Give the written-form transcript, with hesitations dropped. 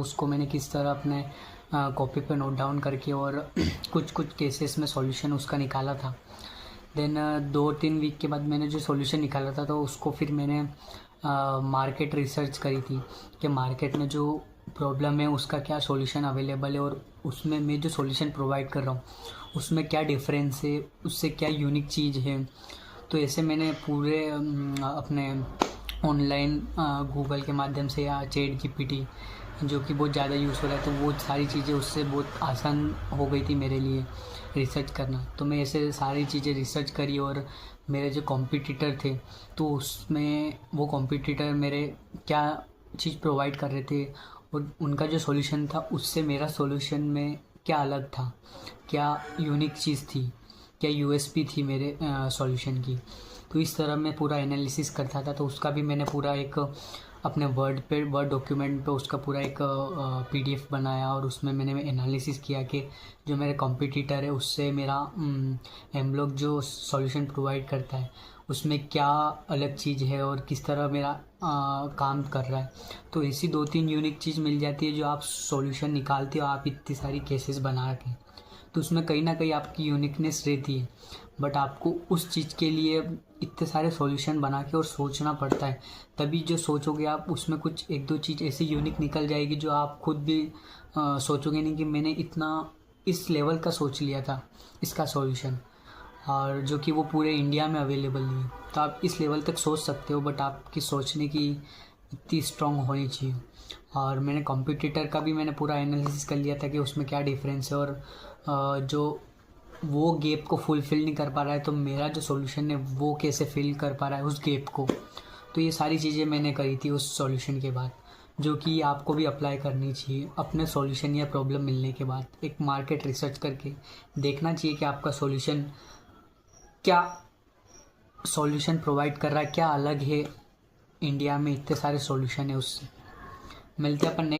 उसको मैंने किस तरह अपने कॉपी पे नोट डाउन करके और कुछ कुछ केसेस में सॉल्यूशन उसका निकाला था। देन 2-3 वीक के बाद मैंने जो सॉल्यूशन निकाला था तो उसको फिर मैंने मार्केट रिसर्च करी थी कि मार्केट में जो प्रॉब्लम है उसका क्या सॉल्यूशन अवेलेबल है और उसमें मैं जो सॉल्यूशन प्रोवाइड कर रहा हूँ उसमें क्या डिफरेंस है, उससे क्या यूनिक चीज़ है। तो ऐसे मैंने पूरे अपने ऑनलाइन गूगल के माध्यम से या चैट जीपीटी जो कि बहुत ज़्यादा यूज़ हो रहा है, तो वो सारी चीज़ें उससे बहुत आसान हो गई थी मेरे लिए रिसर्च करना। तो मैं ऐसे सारी चीज़ें रिसर्च करी और मेरे जो कॉम्पिटिटर थे तो उसमें वो कॉम्पिटिटर मेरे क्या चीज़ प्रोवाइड कर रहे थे और उनका जो सॉल्यूशन था उससे मेरा सॉल्यूशन में क्या अलग था, क्या यूनिक चीज़ थी, क्या यूएसपी थी मेरे सॉल्यूशन की। तो इस तरह मैं पूरा एनालिसिस करता था। तो उसका भी मैंने पूरा एक अपने वर्ड डॉक्यूमेंट पे उसका पूरा एक पीडीएफ बनाया और उसमें मैंने एनालिसिस किया कि जो मेरे कॉम्पिटिटर है उससे मेरा एमब्लॉक जो सॉल्यूशन प्रोवाइड करता है उसमें क्या अलग चीज़ है और किस तरह मेरा काम कर रहा है। तो ऐसी 2-3 यूनिक चीज़ मिल जाती है जो आप सॉल्यूशन निकालते हो आप इतनी सारी केसेस बना के, तो उसमें कहीं ना कहीं आपकी यूनिकनेस रहती है। बट आपको उस चीज़ के लिए इतने सारे सॉल्यूशन बना के और सोचना पड़ता है, तभी जो सोचोगे आप उसमें कुछ 1-2 चीज़ ऐसी यूनिक निकल जाएगी जो आप खुद भी सोचोगे नहीं कि मैंने इतना इस लेवल का सोच लिया था इसका सॉल्यूशन, और जो कि वो पूरे इंडिया में अवेलेबल नहीं है। तो आप इस लेवल तक सोच सकते हो बट आपकी सोचने की इतनी स्ट्रांग होनी चाहिए। और मैंने कॉम्पिटिटर का भी मैंने पूरा एनालिसिस कर लिया था कि उसमें क्या डिफरेंस है और जो वो गैप को फुलफ़िल नहीं कर पा रहा है तो मेरा जो सॉल्यूशन है वो कैसे फिल कर पा रहा है उस गैप को। तो ये सारी चीज़ें मैंने करी थी उस सॉल्यूशन के बाद, जो कि आपको भी अप्लाई करनी चाहिए अपने सॉल्यूशन या प्रॉब्लम मिलने के बाद। एक मार्केट रिसर्च करके देखना चाहिए कि आपका सॉल्यूशन क्या सॉल्यूशन प्रोवाइड कर रहा है, क्या अलग है इंडिया में इतने सारे सॉल्यूशन है उससे। मिलते हैं अपन